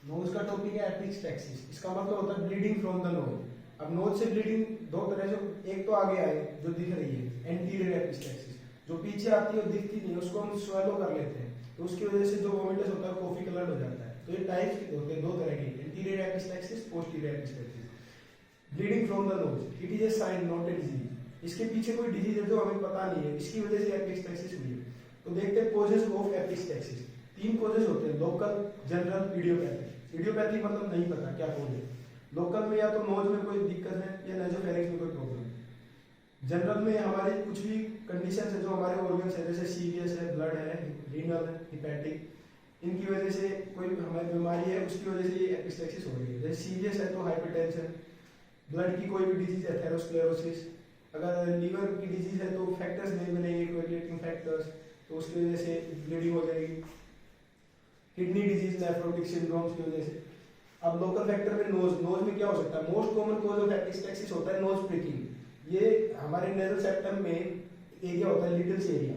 Knows का topic है epistaxis. इसका मतलब होता है ब्लीडिंग फ्रॉम द नोज। अब नोज से ब्लीडिंग दो तरह से, एक तो आगे आए जो दिख रही है एंटीरियर एपिस्टैक्सिस, जो पीछे आती है और दिखती नहीं है उसको हम स्वेलो कर लेते हैं, तो उसकी वजह से जो वोमिटस होता है कॉफी कलर हो जाता है। तो ये टाइप्स होते हैं दो तरह के, anterior epistaxis, posterior epistaxis. Bleeding from the nose it is a sign not a disease. इसके पीछे कोई डिजीज है जो हमें पता नहीं है, इसकी वजह से एपिस्टैक्सिस हुई है। तो देखते हैं कोजेस ऑफ एपिस्टैक्सिस। तीन कोजेस होते हैं, लोकल, जनरल, इडियोपैथिक। इडियोपैथिक मतलब नहीं पता क्या कोज है। लोकल में या तो नोज में कोई दिक्कत है या नेजोफेरिंक्स में कोई प्रॉब्लम है। जनरल में हमारे कुछ भी कंडीशन है जो हमारे ऑर्गन्स है, जैसे सीवियस है, ब्लड है, रीनल है, हिपैटिक, इनकी वजह से कोई हमारी बीमारी है उसकी वजह से ये एपिस्टैक्सिस हो रही है। जैसे सीवियस है तो हाइपरटेंशन, ब्लड की कोई भी डिजीज है एथेरोस्क्लेरोसिस, अगर लीवर की डिजीज है तो फैक्टर्स नहीं मिलेंगे, कोएगुलेटिंग फैक्टर्स, तो उसकी वजह से ब्लीडिंग हो जाएगी। किडनी डिजीज, नेफ्रोटिक सिंड्रोम की वजह से। अब लोकल फैक्टर में नोज में क्या हो सकता है? Most common cause of epistaxis होता है नोज प्रिकिंग। ये हमारे नेजल सेप्टम में एरिया होता है, लिटिल एरिया,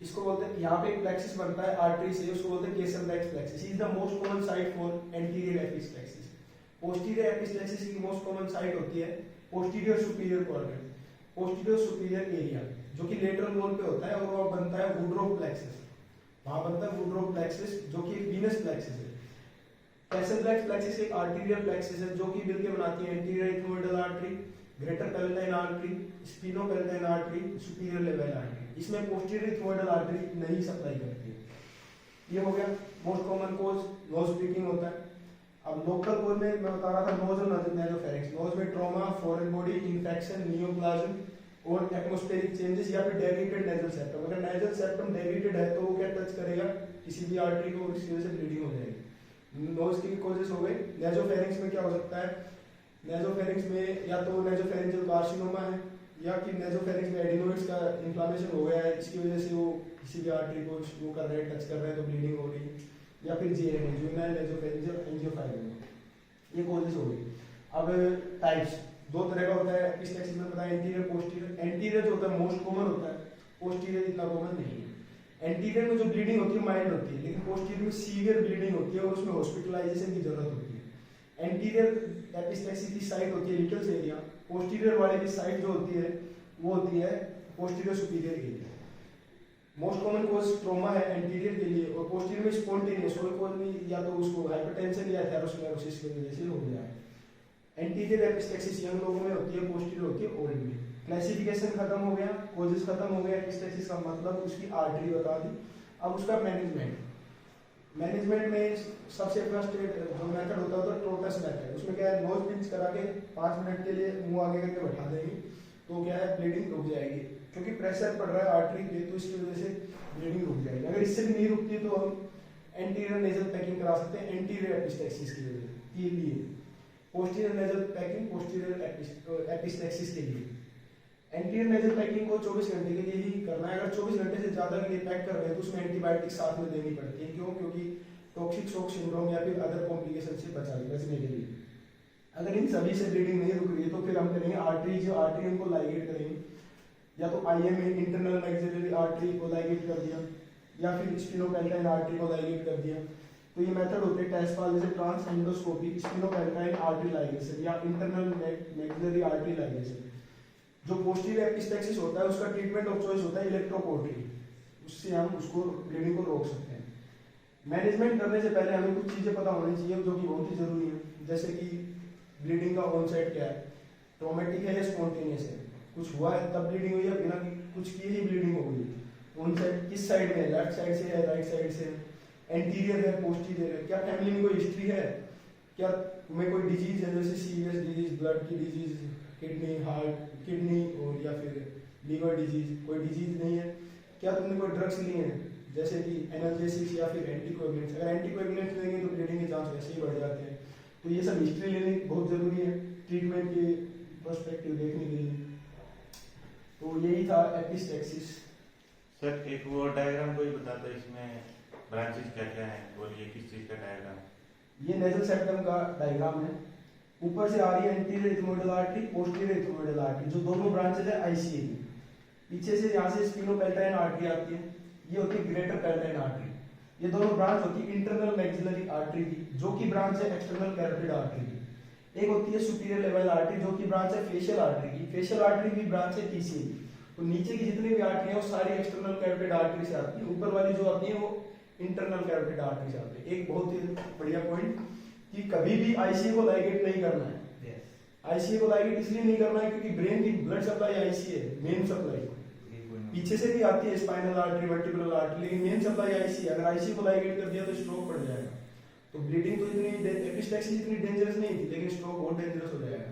इसको बोलते हैं, यहाँ पे एक प्लेक्सिस बनता है आर्टरी से, उसको बोलते हैं Kiesselbach's plexus. Is the most common site for anterior epistaxis. Posterior epistaxis की मोस्ट कॉमन साइट होती है posterior superior quadrant, posterior superior area, जो कि लेटरल वॉल पे होता है और वो बनता है वुडरॉफ प्लेक्सिस। वहां बनता है वुडरॉफ प्लेक्सिस जो कि वीनस प्लेक्सिस है। केसरलैक्स प्लेक्सिस एक आर्टीरियल प्लेक्सिस है जो कि मिलकर बनाती है anterior ethmoidal artery, greater palatine artery, sphenopalatine artery, superior लेवल आर्टरी। इसमें पोस्टीरियर इथमोइडल आर्टरी नहीं सप्लाई करती है। ये हो गया most common cause, nose bleeding होता है। अब लोकल कॉज में मैं बता रहा था नोज और नेजोफेरिंक्स। नोज में trauma, foreign body infection, neoplasm और एटमॉस्फेरिक चेंजेस या फिर डेविएटेड नेजल सेप्टम। अगर नेजल सेप्टम डेविएटेड है तो वो क्या टच करेगा किसी भी आर्टरी को और इसकी वजह से ब्लीडिंग हो जाएगी। नोज की कॉजेस हो गई। नेजोफेरिंक्स में क्या हो सकता है? नेजोफेरिंक्स में या तो नेजोफेरिंजियल कार्सिनोमा है या कि नेजोफेरिंक्स में एडिनोइड्स का इन्फ्लेमेशन हो गया है, इसकी वजह से वो किसी भी आर्टरी को वो कर रहे हैं, टच कर रहे हैं तो ब्लीडिंग हो रही है। या फिर जेएनए, जुवेनाइल नेजोफेरिंजियल एंजियोफाइब्रोमा, ये कॉजेस हो गई। अब टाइप्स दो तरह का होता है एपिस्टैक्सिस में, पता है एंटीरियर पोस्टीरियर। एंटीरियर जो होता है मोस्ट कॉमन होता है, पोस्टीरियर इतना कॉमन नहीं है। एंटीरियर में जो ब्लीडिंग होती है माइल्ड होती है, लेकिन पोस्टीरियर में सीवियर ब्लीडिंग होती है और उसमें हॉस्पिटलाइजेशन की जरूरत होती है। एंटीरियर एपिस्टैक्सिस की साइट होती है लिटल्स एरिया, पोस्टीरियर वाले की साइट जो होती है वो होती है posterior superior area. Most common cause trauma है एंटीरियर के लिए, और पोस्टीरियर में स्पॉन्टेनियस कोई कॉज नहीं, या तो उसको हाइपरटेंशन या एथेरोस्क्लेरोसिस की वजह से हो गया है। एंटीरियर एपिस्टैक्सिस यंग लोगों में होती है, पोस्टीरियर होती है ओल्ड में। क्लासिफिकेशन खत्म हो गया, कॉजेस खत्म हो गया, एपिस्टैक्सिस का मतलब उसकी आर्टरी बता दी। अब उसका मैनेजमेंट में सबसे फर्स्ट जो मेथड होता है टोटस मेथड। उसमें क्या है, नोज पिंच करा के 5 मिनट के लिए मुंह आगे करके बैठा देंगे तो क्या है ब्लीडिंग रुक जाएगी, क्योंकि प्रेशर पड़ रहा है आर्टरी पे तो इसकी वजह से ब्लीडिंग रुक जाएगी। अगर इससे भी नहीं रुकती तो हम एंटीरियर नेजल पैकिंग करा सकते हैं एंटीरियर एपिस्टैक्सिस के लिए। Posterior nasal packing posterior epistaxis के लिए। एंटीरियर नेजल पैकिंग को 24 घंटे के लिए ही करना है। अगर 24 घंटे से ज्यादा के लिए पैक कर रहे हैं तो उसमें एंटीबायोटिक साथ में देनी पड़ती है। क्यों? क्योंकि टॉक्सिक शॉक सिंड्रोम या फिर अदर कॉम्प्लिकेशन से बचने के लिए। अगर इन सभी से ब्लीडिंग नहीं रुक रही है तो फिर हम करेंगे आर्टरी उनको लाइगेट करेंगे, या तो आईएमए इंटरनल मैक्सिलरी आर्टरी को लाइगेट कर दिया या फिर स्पिनोपैलेटाइन आर्टरी को लाइगेट कर दिया। तो ये मेथड होते हैं टेस्पाल, जैसे ट्रांस एंडोस्कोपी, स्पिनोपैलेटाइन आर्टरी लाइगेशन या इंटरनल मैक्सिलरी आर्टरी लाइगेशन। जो पोस्टीरियर एपिस्टैक्सिस होता है उसका ट्रीटमेंट ऑफ चॉइस होता है इलेक्ट्रोपोर्ट्री, उससे हम उसको ब्लीडिंग को रोक सकते हैं। मैनेजमेंट करने से पहले हमें कुछ चीजें पता होनी चाहिए जो कि बहुत ही जरूरी है, जैसे कि ब्लीडिंग का ऑनसेट क्या है, ट्रॉमेटिक है या स्पॉन्टेनियस है, कुछ हुआ है तब ब्लीडिंग हुई है, बिना कुछ किए ही ब्लीडिंग हो गई, ऑनसेट किस साइड में है, लेफ्ट साइड से है, राइट साइड से, एंटीरियर है, पोस्टीरियर है, क्या फैमिली में कोई हिस्ट्री है, क्या तुम्हें कोई डिजीज है जैसे सीरियस डिजीज, ब्लड की डिजीज, किडनी, हार्ट, किडनी और या फिर लीवर डिजीज, कोई डिजीज नहीं है, क्या तुमने कोई ड्रग्स लिए हैं जैसे कि एनाल्जेसिक्स या फिर एंटीकोएगुलेंट्स। अगर एंटीकोएगुलेंट्स लेंगे तो ब्लीडिंग के चांस वैसे ही बढ़ जाते हैं। तो ये सब हिस्ट्री लेनी बहुत जरूरी है ट्रीटमेंट के पर्सपेक्टिव देखने के लिए। तो यही था एपिस्टैक्सिस। सर एक वो डायग्राम कोई बताता है इसमें ब्रांचेस क्या क्या हैं, बोलिए किस चीज का डायग्राम? ये नेजल सेप्टम का डायग्राम है। ऊपर से आ रही है anterior ethmoidal artery, posterior ethmoidal artery, जो दोनों ब्रांचेस है आईसीए की। पीछे से यहाँ से स्पिनोपैलेटाइन आर्टरी आती है, ये होती है ग्रेटर पैलेटाइन आर्टरी। ये दोनों ब्रांच होती है इंटरनल मैक्सिलरी आर्टरी की, जो की ब्रांच है एक्सटर्नल कैरोटिड आर्टरी की। एक होती है सुपीरियर लेवल आर्टरी, जो की ब्रांच है फेशियल आर्टरी की। फेशियल आर्टरी की ब्रांच है पीसीए की। तो नीचे की जितनी भी आर्टरी है वो सारी एक्सटर्नल कैरोटिड आर्टरी से आती है, ऊपर वाली जो आती है वो इंटरनल कैरोटिड आर्टरी से आती है। एक बहुत ही बढ़िया पॉइंट कि कभी भी आईसीए को लाइगेट नहीं करना है। आईसीए को लाइगेट इसलिए नहीं करना है क्योंकि ब्रेन की blood supply ICA main supply, पीछे से भी आती है स्पाइनल आर्टरी, वर्टिब्रल आर्टरी, लेकिन मेन सप्लाई आईसी। अगर आईसी को लाइगेट कर दिया तो स्ट्रोक पड़ जाएगा। तो ब्लीडिंग तो इतनी एपिस्टैक्सिस इतनी डेंजरस नहीं थी, लेकिन स्ट्रोक बहुत डेंजरस हो जाएगा।